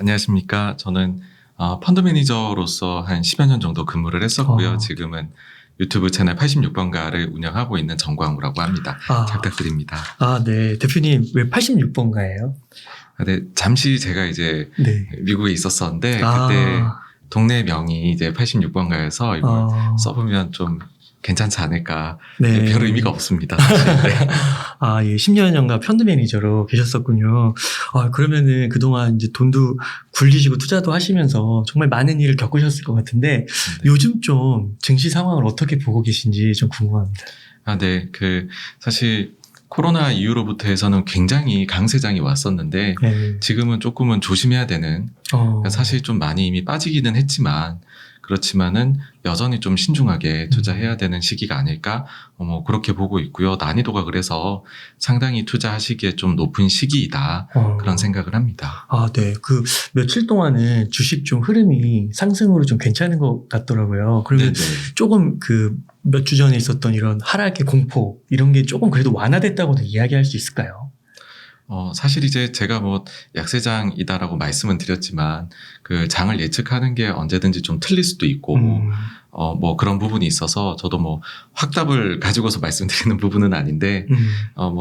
안녕하십니까. 저는 펀드 매니저로서 한 10여 년 정도 근무를 했었고요. 어. 지금은 유튜브 채널 86번가를 운영하고 있는 정광우라고 합니다. 잘 부탁드립니다. 네. 대표님, 왜 86번가예요? 네, 잠시 제가 이제 네. 미국에 있었었는데 그때 동네 명이 이제 86번가여서 이걸 써보면 좀 괜찮지 않을까. 네. 별 의미가 없습니다. 사실. 네. 예, 10여 년간 펀드 매니저로 계셨었군요. 그러면은 그동안 이제 돈도 굴리시고 투자도 하시면서 정말 많은 일을 겪으셨을 것 같은데, 요즘 좀 증시 상황을 어떻게 보고 계신지 좀 궁금합니다. 네. 사실 코로나 이후로부터 해서는 굉장히 강세장이 왔었는데, 네. 지금은 조금은 조심해야 되는, 사실 좀 많이 이미 빠지기는 했지만, 그렇지만은 여전히 좀 신중하게 투자해야 되는 시기가 아닐까, 그렇게 보고 있고요. 난이도가 그래서 상당히 투자하시기에 좀 높은 시기이다. 그런 생각을 합니다. 네. 며칠 동안은 주식 좀 흐름이 상승으로 좀 괜찮은 것 같더라고요. 그러면 조금 몇 주 전에 있었던 이런 하락의 공포, 이런 게 조금 그래도 완화됐다고도 이야기할 수 있을까요? 사실 이제 제가 약세장이다라고 말씀은 드렸지만, 장을 예측하는 게 언제든지 좀 틀릴 수도 있고, 그런 부분이 있어서 저도 확답을 가지고서 말씀드리는 부분은 아닌데,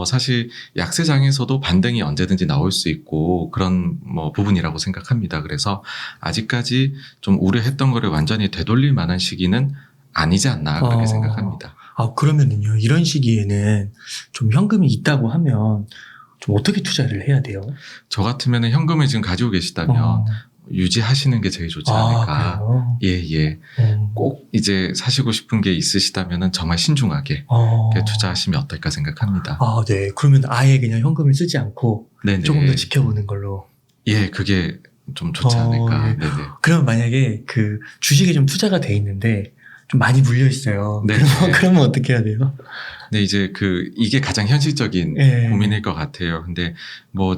사실 약세장에서도 반등이 언제든지 나올 수 있고, 그런 부분이라고 생각합니다. 그래서 아직까지 좀 우려했던 거를 완전히 되돌릴 만한 시기는 아니지 않나, 그렇게 생각합니다. 그러면은요, 이런 시기에는 좀 현금이 있다고 하면, 좀 어떻게 투자를 해야 돼요? 저 같으면 현금을 지금 가지고 계시다면 유지하시는 게 제일 좋지 않을까. 그래요? 예. 꼭 이제 사시고 싶은 게 있으시다면 정말 신중하게 투자하시면 어떨까 생각합니다. 네. 그러면 아예 그냥 현금을 쓰지 않고 네네. 조금 더 지켜보는 걸로. 예, 그게 좀 좋지 않을까. 예. 네네. 그럼 만약에 주식에 좀 투자가 돼 있는데 좀 많이 물려 있어요. 그러면 어떻게 해야 돼요? 네, 이제 이게 가장 현실적인 고민일 것 같아요. 근데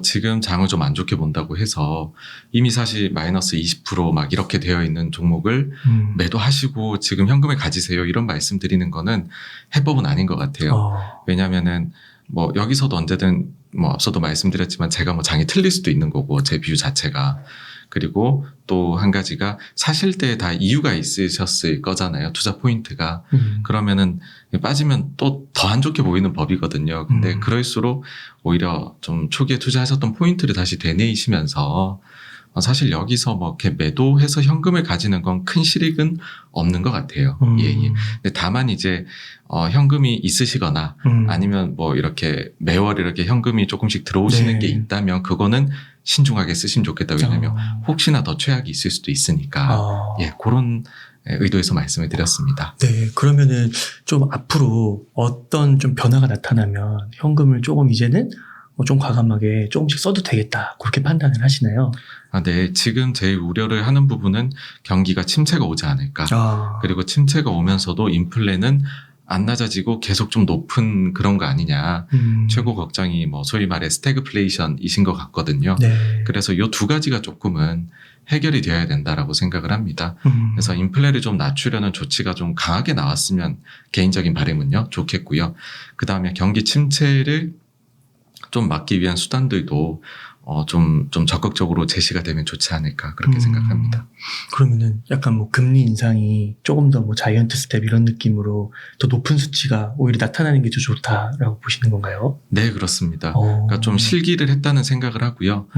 지금 장을 좀 안 좋게 본다고 해서 이미 사실 마이너스 20% 막 이렇게 되어 있는 종목을 매도하시고 지금 현금을 가지세요. 이런 말씀 드리는 거는 해법은 아닌 것 같아요. 왜냐면은 여기서도 언제든 앞서도 말씀드렸지만 제가 장이 틀릴 수도 있는 거고 제 뷰 자체가. 그리고 또 한 가지가 사실 때 다 이유가 있으셨을 거잖아요. 투자 포인트가. 그러면은 빠지면 또 더 안 좋게 보이는 법이거든요. 근데 그럴수록 오히려 좀 초기에 투자하셨던 포인트를 다시 되뇌이시면서 사실 여기서 이렇게 매도해서 현금을 가지는 건 큰 실익은 없는 것 같아요. 예. 근데 다만 이제, 현금이 있으시거나 아니면 이렇게 매월 이렇게 현금이 조금씩 들어오시는 게 있다면 그거는 신중하게 쓰시면 좋겠다. 왜냐면 혹시나 더 최악이 있을 수도 있으니까. 예, 그런 의도에서 말씀을 드렸습니다. 네. 그러면은 좀 앞으로 어떤 좀 변화가 나타나면 현금을 조금 이제는 좀 과감하게 조금씩 써도 되겠다. 그렇게 판단을 하시나요? 네. 지금 제일 우려를 하는 부분은 경기가 침체가 오지 않을까. 그리고 침체가 오면서도 인플레는 안 낮아지고 계속 좀 높은 그런 거 아니냐. 최고 걱정이 소위 말해 스태그플레이션이신 것 같거든요. 네. 그래서 요 두 가지가 조금은 해결이 되어야 된다라고 생각을 합니다. 그래서 인플레를 좀 낮추려는 조치가 좀 강하게 나왔으면 개인적인 바람은요, 좋겠고요. 그 다음에 경기 침체를 좀 막기 위한 수단들도 좀 적극적으로 제시가 되면 좋지 않을까 그렇게 생각합니다. 그러면은 약간 금리 인상이 조금 더 자이언트 스텝 이런 느낌으로 더 높은 수치가 오히려 나타나는 게 더 좋다라고 보시는 건가요? 네, 그렇습니다. 그러니까 좀 실기를 했다는 생각을 하고요.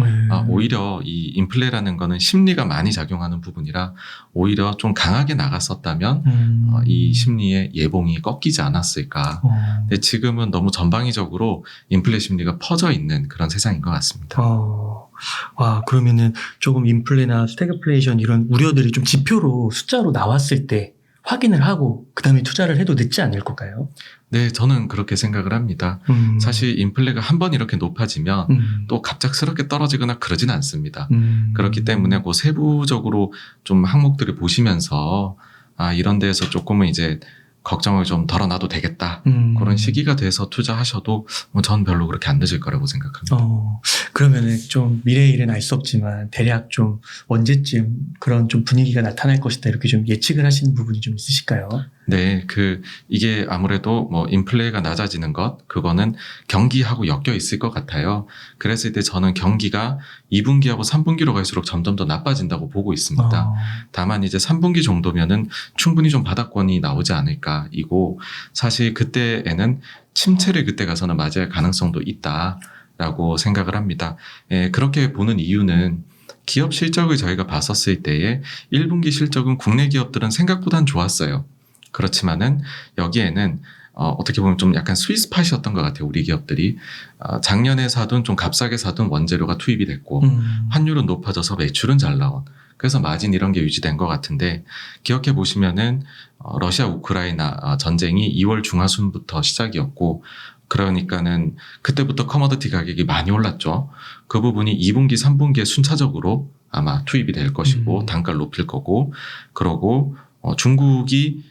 오히려 이 인플레라는 거는 심리가 많이 작용하는 부분이라 오히려 좀 강하게 나갔었다면 이 심리의 예봉이 꺾이지 않았을까. 근데 지금은 너무 전방위적으로 인플레 심리가 퍼져 있는 그런 세상인 것 같습니다. 그러면은 조금 인플레나 스태그플레이션 이런 우려들이 좀 지표로 숫자로 나왔을 때 확인을 하고 그 다음에 투자를 해도 늦지 않을 걸까요? 네, 저는 그렇게 생각을 합니다. 사실 인플레가 한번 이렇게 높아지면 또 갑작스럽게 떨어지거나 그러진 않습니다. 그렇기 때문에 세부적으로 좀 항목들을 보시면서 이런 데에서 조금은 이제 걱정을 좀 덜어놔도 되겠다. 그런 시기가 돼서 투자하셔도 전 별로 그렇게 안 늦을 거라고 생각합니다. 그러면은 좀 미래의 일은 알 수 없지만 대략 좀 언제쯤 그런 좀 분위기가 나타날 것이다 이렇게 좀 예측을 하시는 부분이 좀 있으실까요? 네, 이게 아무래도 뭐 인플레가 낮아지는 것, 그거는 경기하고 엮여 있을 것 같아요. 그랬을 때 저는 경기가 2분기하고 3분기로 갈수록 점점 더 나빠진다고 보고 있습니다. 다만 이제 3분기 정도면은 충분히 좀 바닥권이 나오지 않을까 이고, 사실 그때에는 침체를 그때 가서는 맞이할 가능성도 있다라고 생각을 합니다. 예, 그렇게 보는 이유는 기업 실적을 저희가 봤었을 때에 1분기 실적은 국내 기업들은 생각보단 좋았어요. 그렇지만은 여기에는 어떻게 보면 좀 약간 스윗스팟이었던 것 같아요. 우리 기업들이 작년에 사둔 좀 값싸게 사둔 원재료가 투입이 됐고 환율은 높아져서 매출은 잘 나온, 그래서 마진 이런 게 유지된 것 같은데, 기억해 보시면은 러시아 우크라이나 전쟁이 2월 중하순부터 시작이었고, 그러니까는 그때부터 커머디티 가격이 많이 올랐죠. 그 부분이 2분기, 3분기에 순차적으로 아마 투입이 될 것이고 단가를 높일 거고, 그러고 중국이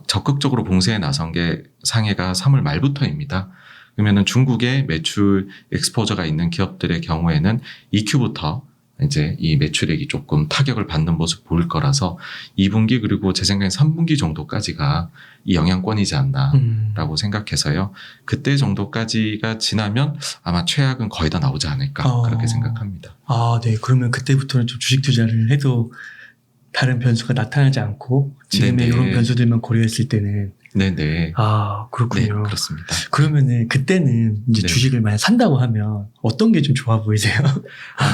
적극적으로 봉쇄에 나선 게 상해가 3월 말부터입니다. 그러면은 중국에 매출 엑스포저가 있는 기업들의 경우에는 2Q부터 이제 이 매출액이 조금 타격을 받는 모습 보일 거라서 2분기 그리고 제 생각엔 3분기 정도까지가 이 영향권이지 않나라고 생각해서요. 그때 정도까지가 지나면 아마 최악은 거의 다 나오지 않을까 그렇게 생각합니다. 네. 그러면 그때부터는 좀 주식 투자를 해도 다른 변수가 나타나지 않고 지금의 네네. 이런 변수들만 고려했을 때는 네네. 그렇군요. 네, 그렇습니다. 그러면은 그때는 이제 네. 주식을 만약 산다고 하면 어떤 게 좀 좋아 보이세요?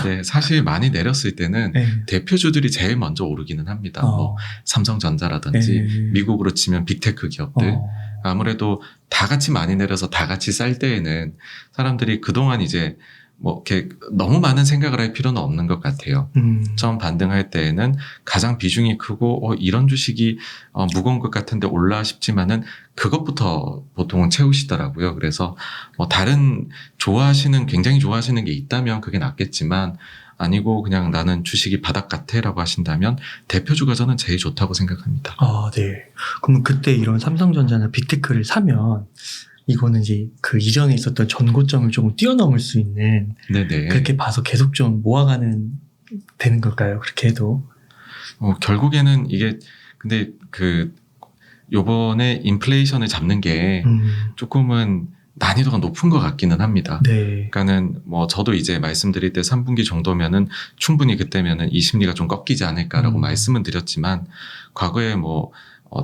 네, 사실 많이 내렸을 때는 네. 대표주들이 제일 먼저 오르기는 합니다. 뭐 삼성전자라든지 미국으로 치면 빅테크 기업들. 아무래도 다 같이 많이 내려서 다 같이 쌀 때에는 사람들이 그동안 이제 뭐 이렇게 너무 많은 생각을 할 필요는 없는 것 같아요. 처음 반등할 때에는 가장 비중이 크고 이런 주식이 무거운 것 같은데 올라 싶지만은 그것부터 보통은 채우시더라고요. 그래서 뭐 다른 굉장히 좋아하시는 게 있다면 그게 낫겠지만, 아니고 그냥 나는 주식이 바닥 같아라고 하신다면 대표주가 저는 제일 좋다고 생각합니다. 네. 그러면 그때 이런 삼성전자나 빅테크를 사면 이거는 이제 그 이전에 있었던 전고점을 조금 뛰어넘을 수 있는, 네네. 그렇게 봐서 계속 좀 모아가는 되는 걸까요? 그렇게 해도. 결국에는 이게 근데 요번에 인플레이션을 잡는 게 조금은 난이도가 높은 것 같기는 합니다. 네. 그러니까는 뭐 저도 이제 말씀드릴 때 3분기 정도면은 충분히 그때면은 이 심리가 좀 꺾이지 않을까라고 말씀은 드렸지만, 과거에 뭐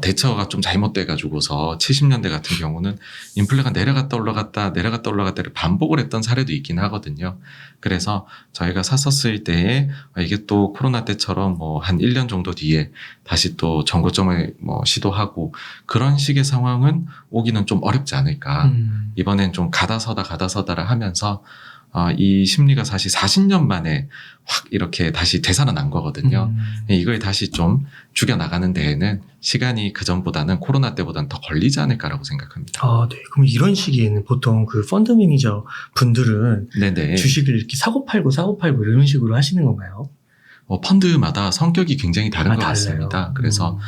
대처가 좀 잘못돼가지고서 70년대 같은 경우는 인플레가 내려갔다 올라갔다를 반복을 했던 사례도 있긴 하거든요. 그래서 저희가 샀었을 때에 이게 또 코로나 때처럼 뭐 한 1년 정도 뒤에 다시 또 정고점을 뭐 시도하고 그런 식의 상황은 오기는 좀 어렵지 않을까. 이번엔 좀 가다서다를 하면서 이 심리가 사실 40년 만에 확 이렇게 다시 되살아난 거거든요. 이걸 다시 좀 죽여나가는 데에는 시간이 그전보다는 코로나 때보다는 더 걸리지 않을까라고 생각합니다. 네. 그럼 이런 시기에는 보통 그 펀드 매니저 분들은 네네. 주식을 이렇게 사고 팔고 이런 식으로 하시는 건가요? 펀드마다 성격이 굉장히 다른 것 달라요. 같습니다. 그래서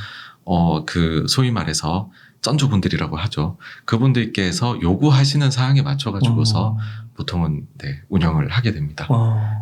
소위 말해서 쩐주분들이라고 하죠. 그분들께서 요구하시는 사항에 맞춰가지고서 보통은 운영을 하게 됩니다.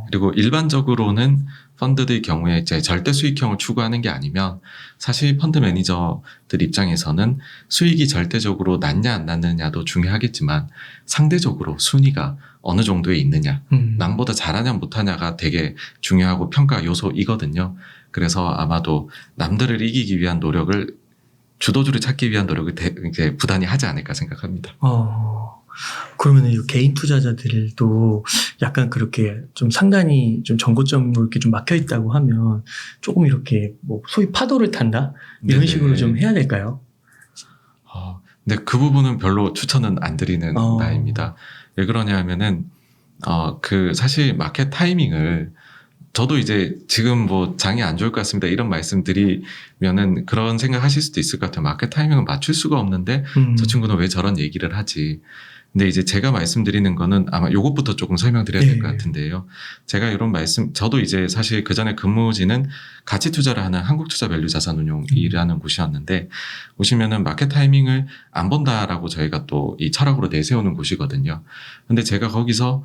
그리고 일반적으로는 펀드들 경우에 이제 절대 수익형을 추구하는 게 아니면, 사실 펀드 매니저들 입장에서는 수익이 절대적으로 낮냐 안 낮느냐도 중요하겠지만 상대적으로 순위가 어느 정도에 있느냐, 남보다 잘하냐 못하냐가 되게 중요하고 평가 요소이거든요. 그래서 아마도 남들을 이기기 위한 노력을, 주도주를 찾기 위한 노력을 이제 부단히 하지 않을까 생각합니다. 그러면 이 개인 투자자들도 약간 그렇게 좀 상단이 좀 전고점으로 이렇게 좀 막혀 있다고 하면 조금 이렇게 뭐 소위 파도를 탄다? 이런 네네. 식으로 좀 해야 될까요? 근데 그 부분은 별로 추천은 안 드리는 바입니다. 왜 그러냐 하면은, 사실 마켓 타이밍을, 저도 이제 지금 뭐 장이 안 좋을 것 같습니다, 이런 말씀 드리면은 그런 생각 하실 수도 있을 것 같아요. 마켓 타이밍은 맞출 수가 없는데 저 친구는 왜 저런 얘기를 하지. 근데 이제 제가 말씀드리는 거는 아마 요것부터 조금 설명드려야 될 것 같은데요. 제가 이런 저도 이제 사실 그 전에 근무지는 가치 투자를 하는 한국투자밸류자산운용이라는 곳이었는데, 보시면은 마켓 타이밍을 안 본다라고 저희가 또 이 철학으로 내세우는 곳이거든요. 근데 제가 거기서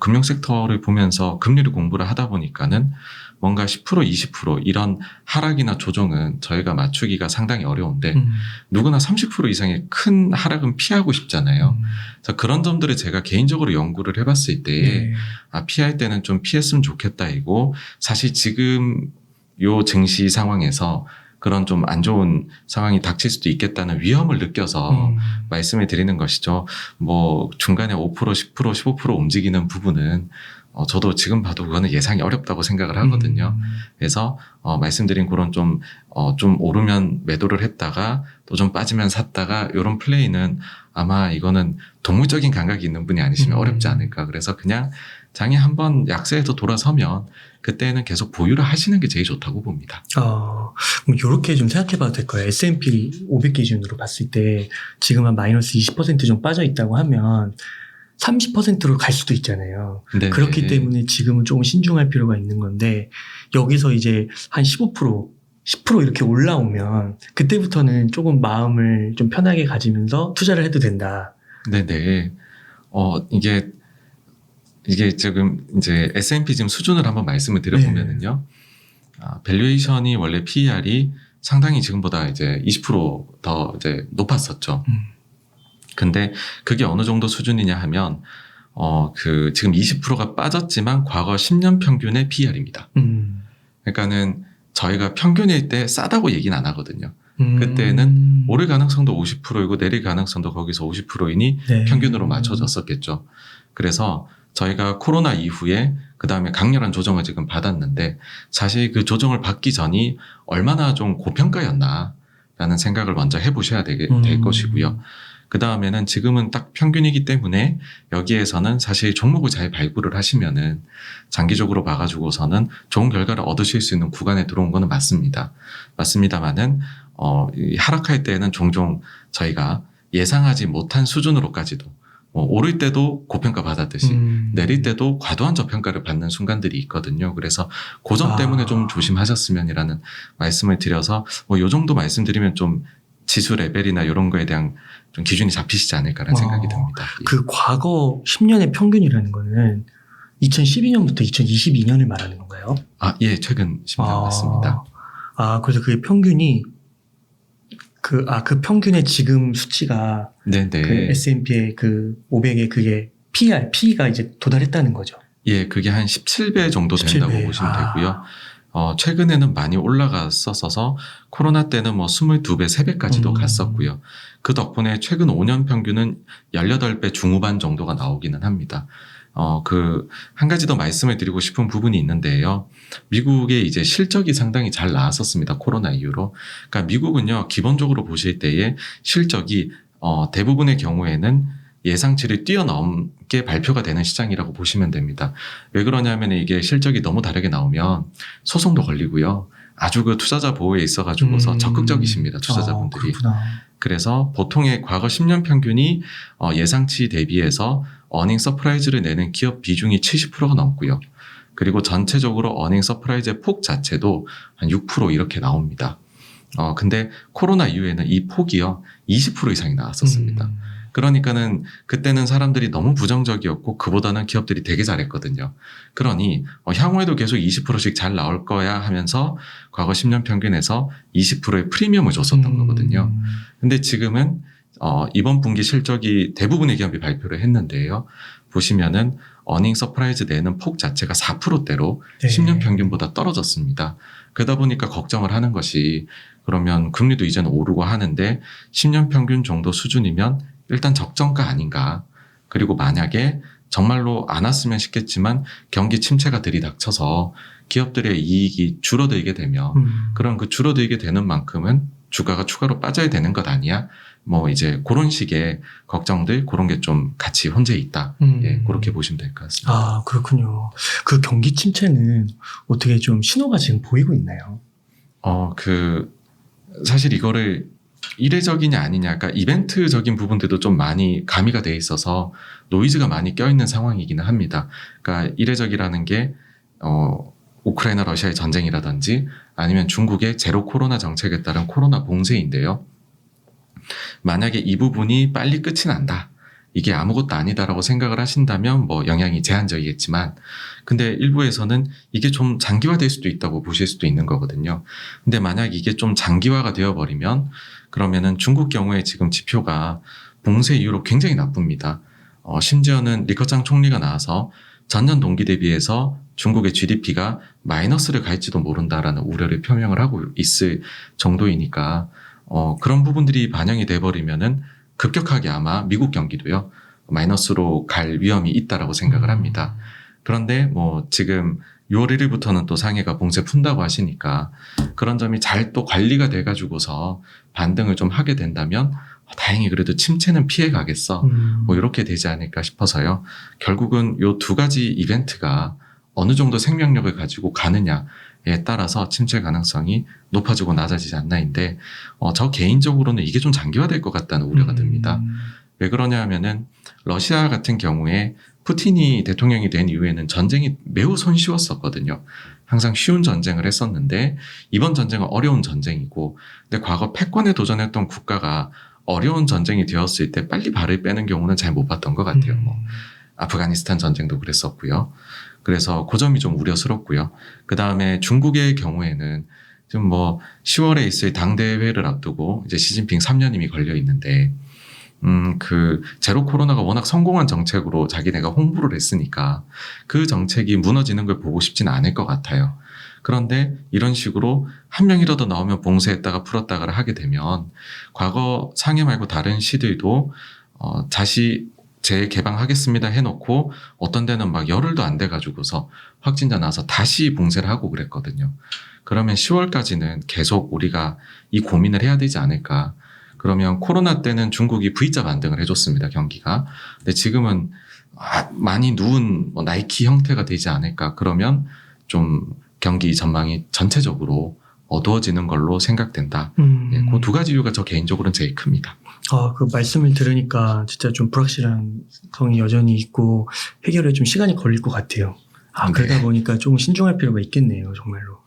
금융 섹터를 보면서 금리를 공부를 하다 보니까는 뭔가 10% 20% 이런 하락이나 조정은 저희가 맞추기가 상당히 어려운데 누구나 30% 이상의 큰 하락은 피하고 싶잖아요. 그래서 그런 점들을 제가 개인적으로 연구를 해봤을 때 피할 때는 좀 피했으면 좋겠다 이고 사실 지금 요 증시 상황에서 그런 좀 안 좋은 상황이 닥칠 수도 있겠다는 위험을 느껴서 말씀을 드리는 것이죠. 뭐 중간에 5%, 10%, 15% 움직이는 부분은 저도 지금 봐도 그거는 예상이 어렵다고 생각을 하거든요. 그래서 말씀드린 그런 좀 오르면 매도를 했다가 또 좀 빠지면 샀다가 이런 플레이는 아마 이거는 동물적인 감각이 있는 분이 아니시면 어렵지 않을까. 그래서 그냥 장이 한번 약세에서 돌아서면 그때는 계속 보유를 하시는 게 제일 좋다고 봅니다. 이렇게 좀 생각해봐도 될 거예요. S&P 500 기준으로 봤을 때 지금 한 마이너스 20% 좀 빠져 있다고 하면 30%로 갈 수도 있잖아요. 네네. 그렇기 때문에 지금은 조금 신중할 필요가 있는 건데 여기서 이제 한 15%, 10% 이렇게 올라오면 그때부터는 조금 마음을 좀 편하게 가지면서 투자를 해도 된다. 네네. 이게 지금 이제 S&P 지금 수준을 한번 말씀을 드려보면은요. 밸류에이션이 원래 PER이 상당히 지금보다 이제 20% 이제 높았었죠. 근데 그게 어느 정도 수준이냐 하면, 지금 20%가 빠졌지만 과거 10년 평균의 PER입니다. 그러니까는 저희가 평균일 때 싸다고 얘기는 안 하거든요. 그때는 오를 가능성도 50%이고 내릴 가능성도 거기서 50%이니 네. 평균으로 맞춰졌었겠죠. 그래서 저희가 코로나 이후에 그 다음에 강렬한 조정을 지금 받았는데 사실 그 조정을 받기 전이 얼마나 좀 고평가였나라는 생각을 먼저 해보셔야 될 것이고요. 그 다음에는 지금은 딱 평균이기 때문에 여기에서는 사실 종목을 잘 발굴을 하시면은 장기적으로 봐가지고서는 좋은 결과를 얻으실 수 있는 구간에 들어온 거는 맞습니다. 맞습니다만은 하락할 때에는 종종 저희가 예상하지 못한 수준으로까지도 오를 때도 고평가 받았듯이 내릴 때도 과도한 저평가를 받는 순간들이 있거든요. 그래서 그 점 때문에 좀 조심하셨으면이라는 말씀을 드려서 요 정도 말씀드리면 좀 지수 레벨이나 이런 거에 대한 좀 기준이 잡히시지 않을까라는 생각이 듭니다. 그 과거 10년의 평균이라는 거는 2012년부터 2022년을 말하는 건가요? 예, 최근 10년 맞습니다. 그래서 그 평균이 그 평균의 지금 수치가 네네. 그 S&P의 그 500의 그게 P가 이제 도달했다는 거죠. 예, 그게 한 17배 정도 된다고 17배. 보시면 되고요. 최근에는 많이 올라갔었어서 코로나 때는 22배, 3배까지도 갔었고요. 그 덕분에 최근 5년 평균은 18배 중후반 정도가 나오기는 합니다. 한 가지 더 말씀을 드리고 싶은 부분이 있는데요. 미국의 이제 실적이 상당히 잘 나왔었습니다. 코로나 이후로. 그러니까 미국은요, 기본적으로 보실 때에 실적이, 대부분의 경우에는 예상치를 뛰어넘게 발표가 되는 시장이라고 보시면 됩니다. 왜 그러냐면 이게 실적이 너무 다르게 나오면 소송도 걸리고요. 아주 그 투자자 보호에 있어가지고서 적극적이십니다. 투자자분들이. 그래서 보통의 과거 10년 평균이 예상치 대비해서 어닝 서프라이즈를 내는 기업 비중이 70%가 넘고요. 그리고 전체적으로 어닝 서프라이즈의 폭 자체도 한 6% 이렇게 나옵니다. 근데 코로나 이후에는 이 폭이요 20% 이상이 나왔었습니다. 그러니까는 그때는 사람들이 너무 부정적이었고 그보다는 기업들이 되게 잘했거든요. 그러니 향후에도 계속 20%씩 잘 나올 거야 하면서 과거 10년 평균에서 20%의 프리미엄을 줬었던 거거든요. 근데 지금은 이번 분기 실적이 대부분의 기업이 발표를 했는데요. 보시면은 어닝 서프라이즈 내는 폭 자체가 4%대로 10년 평균보다 떨어졌습니다. 그러다 보니까 걱정을 하는 것이 그러면 금리도 이제는 오르고 하는데 10년 평균 정도 수준이면 일단 적정가 아닌가. 그리고 만약에 정말로 안 왔으면 싶겠지만 경기 침체가 들이닥쳐서 기업들의 이익이 줄어들게 되면 그런 그 줄어들게 되는 만큼은 주가가 추가로 빠져야 되는 것 아니야? 이제 그런 식의 걱정들 그런 게 좀 같이 혼재 있다. 예, 그렇게 보시면 될 것 같습니다. 그렇군요. 그 경기 침체는 어떻게 좀 신호가 지금 보이고 있나요? 사실 이거를 이례적이냐 아니냐, 그러니까 이벤트적인 부분들도 좀 많이 가미가 돼 있어서 노이즈가 많이 껴있는 상황이기는 합니다. 그러니까 이례적이라는 게 우크라이나 러시아의 전쟁이라든지 아니면 중국의 제로 코로나 정책에 따른 코로나 봉쇄인데요. 만약에 이 부분이 빨리 끝이 난다. 이게 아무것도 아니다라고 생각을 하신다면 뭐 영향이 제한적이겠지만, 근데 일부에서는 이게 좀 장기화될 수도 있다고 보실 수도 있는 거거든요. 근데 만약 이게 좀 장기화가 되어버리면 그러면은 중국 경우에 지금 지표가 봉쇄 이후로 굉장히 나쁩니다. 심지어는 리커창 총리가 나와서 전년 동기 대비해서 중국의 GDP가 마이너스를 갈지도 모른다라는 우려를 표명을 하고 있을 정도이니까 그런 부분들이 반영이 돼버리면은 급격하게 아마 미국 경기도요 마이너스로 갈 위험이 있다라고 생각을 합니다. 그런데 뭐 지금 6월 1일부터는 또 상해가 봉쇄 푼다고 하시니까 그런 점이 잘 또 관리가 돼가지고서 반등을 좀 하게 된다면 다행히 그래도 침체는 피해 가겠어. 뭐 이렇게 되지 않을까 싶어서요. 결국은 요 두 가지 이벤트가 어느 정도 생명력을 가지고 가느냐에 따라서 침체 가능성이 높아지고 낮아지지 않나인데 저 개인적으로는 이게 좀 장기화될 것 같다는 우려가 듭니다. 왜 그러냐 하면은 러시아 같은 경우에 푸틴이 대통령이 된 이후에는 전쟁이 매우 손쉬웠었거든요. 항상 쉬운 전쟁을 했었는데 이번 전쟁은 어려운 전쟁이고, 근데 과거 패권에 도전했던 국가가 어려운 전쟁이 되었을 때 빨리 발을 빼는 경우는 잘 못 봤던 것 같아요. 뭐 아프가니스탄 전쟁도 그랬었고요. 그래서 그 점이 좀 우려스럽고요. 그 다음에 중국의 경우에는 지금 뭐 10월에 있을 당대회를 앞두고 이제 시진핑 3년임이 걸려 있는데, 그 제로 코로나가 워낙 성공한 정책으로 자기네가 홍보를 했으니까 그 정책이 무너지는 걸 보고 싶지는 않을 것 같아요. 그런데 이런 식으로 한 명이라도 나오면 봉쇄했다가 풀었다가 하게 되면 과거 상해 말고 다른 시들도 다시 재개방하겠습니다 해놓고 어떤 데는 막 열흘도 안 돼가지고서 확진자 나서 다시 봉쇄를 하고 그랬거든요. 그러면 10월까지는 계속 우리가 이 고민을 해야 되지 않을까. 그러면 코로나 때는 중국이 V자 반등을 해줬습니다, 경기가. 근데 지금은 많이 누운 뭐 나이키 형태가 되지 않을까. 그러면 좀 경기 전망이 전체적으로 어두워지는 걸로 생각된다. 예, 그 두 가지 이유가 저 개인적으로는 제일 큽니다. 그 말씀을 들으니까 진짜 좀 불확실한 성이 여전히 있고 해결에 좀 시간이 걸릴 것 같아요. 그러다 네. 보니까 조금 신중할 필요가 있겠네요, 정말로.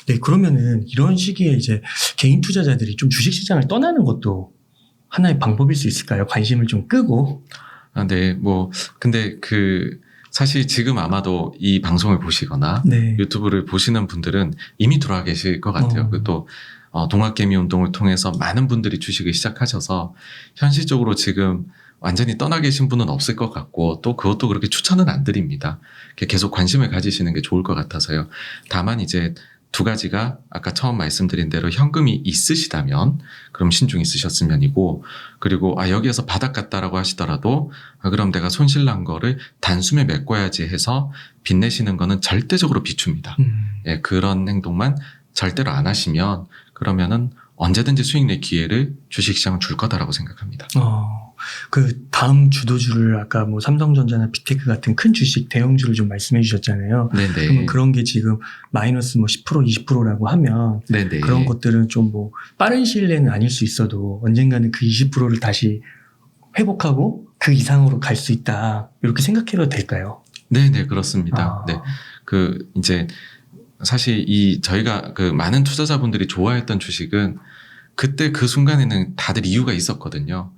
네, 그러면은 이런 시기에 이제 개인 투자자들이 좀 주식시장을 떠나는 것도 하나의 방법일 수 있을까요? 관심을 좀 끄고. 네, 뭐, 근데 사실 지금 아마도 이 방송을 보시거나 네. 유튜브를 보시는 분들은 이미 들어와 계실 것 같아요. 또, 동학개미 운동을 통해서 많은 분들이 주식을 시작하셔서 현실적으로 지금 완전히 떠나 계신 분은 없을 것 같고, 또 그것도 그렇게 추천은 안 드립니다. 계속 관심을 가지시는 게 좋을 것 같아서요. 다만 이제 두 가지가 아까 처음 말씀드린 대로 현금이 있으시다면 그럼 신중히 쓰셨으면이고, 그리고 여기에서 바닥 같다라고 하시더라도 그럼 내가 손실 난 거를 단숨에 메꿔야지 해서 빚내시는 거는 절대적으로 비춥니다. 예, 그런 행동만 절대로 안 하시면 그러면은 언제든지 수익 낼 기회를 주식시장은 줄 거다라고 생각합니다. 그 다음 주도주를 아까 뭐 삼성전자나 빅테크 같은 큰 주식 대형주를 좀 말씀해 주셨잖아요. 네네. 그러면 그런 게 지금 마이너스 뭐 10% 20%라고 하면 네네. 그런 것들은 좀 뭐 빠른 시일 내는 아닐 수 있어도 언젠가는 그 20%를 다시 회복하고 그 이상으로 갈 수 있다. 이렇게 생각해도 될까요? 네네, 그렇습니다. 네. 이제 사실 저희가 많은 투자자분들이 좋아했던 주식은 그때 그 순간에는 다들 이유가 있었거든요.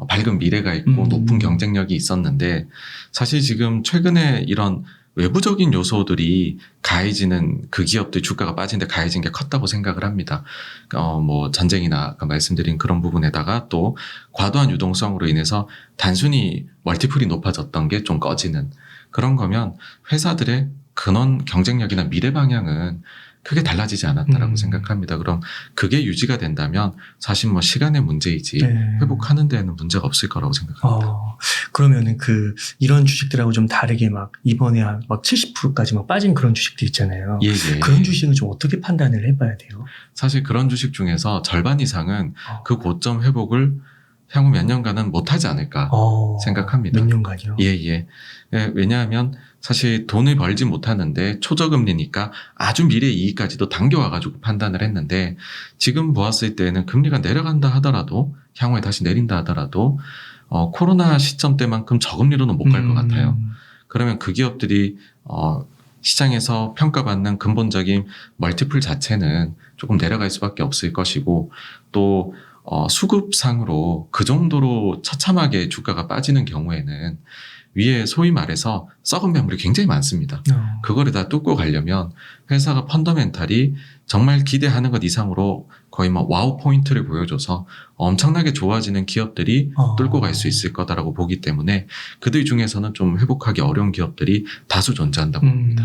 밝은 미래가 있고 높은 경쟁력이 있었는데, 사실 지금 최근에 이런 외부적인 요소들이 가해지는 그 기업들 주가가 빠진데 가해진 게 컸다고 생각을 합니다. 뭐 전쟁이나 아까 말씀드린 그런 부분에다가 또 과도한 유동성으로 인해서 단순히 멀티플이 높아졌던 게 좀 꺼지는 그런 거면 회사들의 근원 경쟁력이나 미래 방향은 크게 달라지지 않았다라고 생각합니다. 그럼 그게 유지가 된다면 사실 뭐 시간의 문제이지 회복하는 데에는 문제가 없을 거라고 생각합니다. 그러면은 이런 주식들하고 좀 다르게 막 이번에 막 70%까지 막 빠진 그런 주식들 있잖아요. 예. 그런 주식은 좀 어떻게 판단을 해봐야 돼요? 사실 그런 주식 중에서 절반 이상은 그 고점 회복을 향후 몇 년간은 못하지 않을까 생각합니다. 몇 년간이요? 예. 왜냐하면 사실 돈을 벌지 못하는데 초저금리니까 아주 미래 이익까지도 당겨와가지고 판단을 했는데, 지금 보았을 때는 금리가 내려간다 하더라도 향후에 다시 내린다 하더라도 코로나 시점 때만큼 저금리로는 못 갈 것 같아요. 그러면 그 기업들이 시장에서 평가받는 근본적인 멀티플 자체는 조금 내려갈 수밖에 없을 것이고, 또 수급상으로 그 정도로 처참하게 주가가 빠지는 경우에는 위에 소위 말해서 썩은 매물이 굉장히 많습니다. 그거를 다 뚫고 가려면 회사가 펀더멘탈이 정말 기대하는 것 이상으로 거의 뭐 와우 포인트를 보여줘서 엄청나게 좋아지는 기업들이 뚫고 갈 수 있을 거다라고 보기 때문에 그들 중에서는 좀 회복하기 어려운 기업들이 다수 존재한다고 봅니다.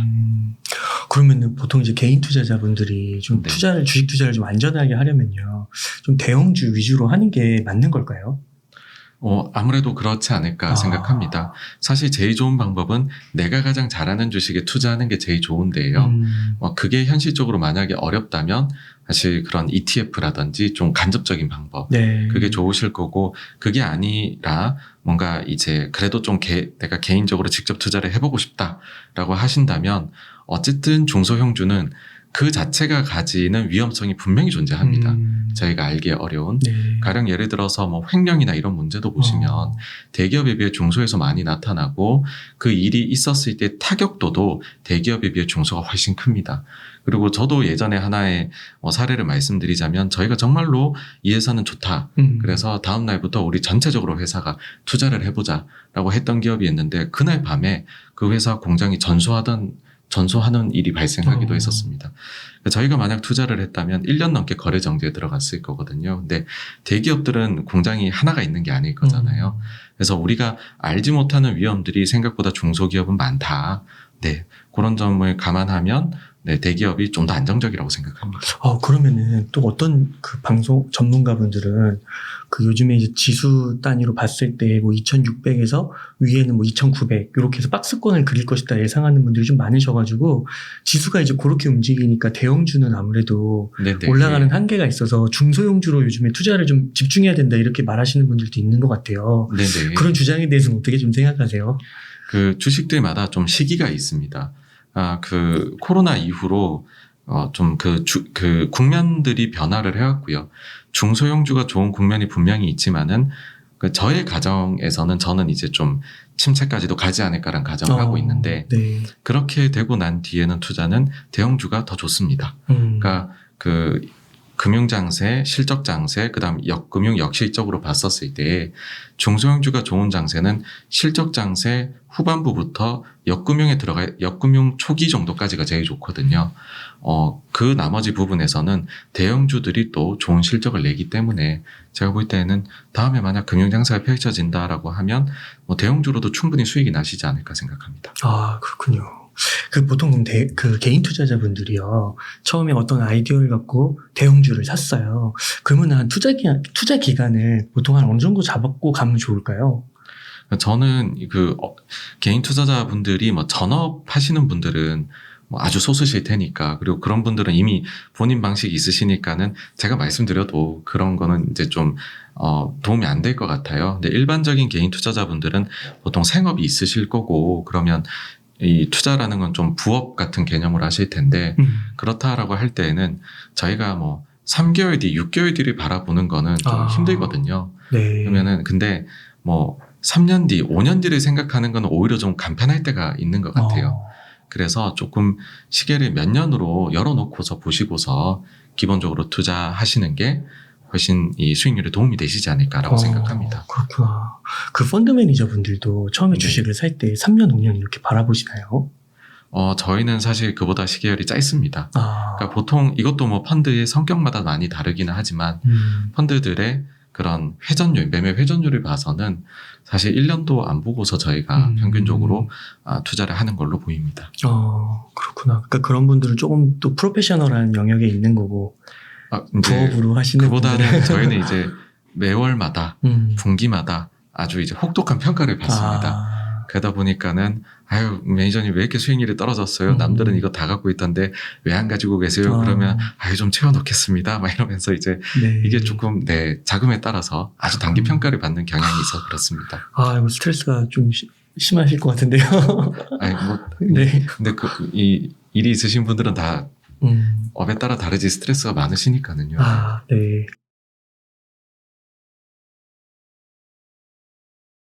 그러면 보통 이제 개인 투자자분들이 좀 네. 주식 투자를 좀 안전하게 하려면요, 좀 대형주 위주로 하는 게 맞는 걸까요? 아무래도 그렇지 않을까 생각합니다. 사실 제일 좋은 방법은 내가 가장 잘하는 주식에 투자하는 게 제일 좋은데요. 그게 현실적으로 만약에 어렵다면 사실 그런 ETF라든지 좀 간접적인 방법, 네. 그게 좋으실 거고, 그게 아니라 뭔가 이제 그래도 좀 내가 개인적으로 직접 투자를 해보고 싶다라고 하신다면 어쨌든 중소형주는 그 자체가 가지는 위험성이 분명히 존재합니다. 저희가 알기 어려운. 네. 가령 예를 들어서 뭐 횡령이나 이런 문제도 보시면 대기업에 비해 중소에서 많이 나타나고 그 일이 있었을 때 타격도도 대기업에 비해 중소가 훨씬 큽니다. 그리고 저도 예전에 하나의 사례를 말씀드리자면 저희가 정말로 이 회사는 좋다. 그래서 다음 날부터 우리 전체적으로 회사가 투자를 해보자라고 했던 기업이 있는데 그날 밤에 그 회사 공장이 전소하는 일이 발생하기도 했었습니다. 저희가 만약 투자를 했다면 1년 넘게 거래 정지에 들어갔을 거거든요. 근데 대기업들은 공장이 하나가 있는 게 아닐 거잖아요. 그래서 우리가 알지 못하는 위험들이 생각보다 중소기업은 많다. 네, 그런 점을 감안하면 네, 대기업이 좀 더 안정적이라고 생각합니다. 그러면은 또 어떤 그 방송 전문가분들은 그 요즘에 이제 지수 단위로 봤을 때 뭐 2600에서 위에는 뭐 2900 이렇게 해서 박스권을 그릴 것이다 예상하는 분들이 좀 많으셔가지고 지수가 이제 그렇게 움직이니까 대형주는 아무래도 네네. 올라가는 한계가 있어서 중소형주로 요즘에 투자를 좀 집중해야 된다 이렇게 말하시는 분들도 있는 것 같아요. 네네. 그런 주장에 대해서는 어떻게 좀 생각하세요? 그 주식들마다 좀 시기가 있습니다. 그 코로나 이후로 좀 그 국면들이 변화를 해왔고요. 중소형주가 좋은 국면이 분명히 있지만은 그 저의 가정에서는 저는 이제 좀 침체까지도 가지 않을까라는 가정을 하고 있는데 네. 그렇게 되고 난 뒤에는 투자는 대형주가 더 좋습니다. 그러니까 그 금융장세, 실적장세, 그다음 역금융, 역실적으로 봤었을 때 중소형주가 좋은 장세는 실적장세 후반부부터 역금융 초기 정도까지가 제일 좋거든요. 그 나머지 부분에서는 대형주들이 또 좋은 실적을 내기 때문에 제가 볼 때는 다음에 만약 금융장세가 펼쳐진다라고 하면 대형주로도 충분히 수익이 나시지 않을까 생각합니다. 그렇군요. 그 보통 그럼 그 개인 투자자분들이요, 처음에 어떤 아이디어를 갖고 대형주를 샀어요. 그러면 한 투자 기간을 보통 한 어느 정도 잡고 가면 좋을까요? 저는 개인 투자자분들이 전업 하시는 분들은 아주 소수실 테니까, 그리고 그런 분들은 이미 본인 방식이 있으시니까는 제가 말씀드려도 그런 거는 이제 좀 도움이 안 될 것 같아요. 근데 일반적인 개인 투자자분들은 보통 생업이 있으실 거고, 그러면 이 투자라는 건 좀 부업 같은 개념으로 하실 텐데, 그렇다라고 할 때에는 저희가 3개월 뒤, 6개월 뒤를 바라보는 거는 좀 힘들거든요. 네. 그러면은 근데 3년 뒤, 5년 뒤를 생각하는 건 오히려 좀 간편할 때가 있는 것 같아요. 그래서 조금 시계를 몇 년으로 열어놓고서 보시고서 기본적으로 투자하시는 게 훨씬 이 수익률에 도움이 되시지 않을까라고 생각합니다. 그렇구나. 그 펀드 매니저분들도 처음에 주식을 살 때 3년, 5년 이렇게 바라보시나요? 저희는 사실 그보다 시계열이 짧습니다. 그러니까 보통 이것도 펀드의 성격마다 많이 다르기는 하지만 펀드들의 그런 매매 회전율을 봐서는 사실 1년도 안 보고서 저희가 평균적으로 투자를 하는 걸로 보입니다. 그렇구나. 그러니까 그런 분들은 조금 또 프로페셔널한 영역에 있는 거고, 부업으로 하시는 그보다는 분들은 저희는 이제 매월마다 분기마다 아주 이제 혹독한 평가를 받습니다. 그러다 보니까는 매니저님 왜 이렇게 수익률이 떨어졌어요? 남들은 이거 다 갖고 있던데 왜 안 가지고 계세요? 그러면 좀 채워놓겠습니다. 막 이러면서 이제 이게 조금 자금에 따라서 아주 단기 평가를 받는 경향이 있어 그렇습니다. 이거 스트레스가 좀 심하실 것 같은데요. 네. 근데 이 일이 있으신 분들은 다 업에 따라 다르지 스트레스가 많으시니까는요. 네.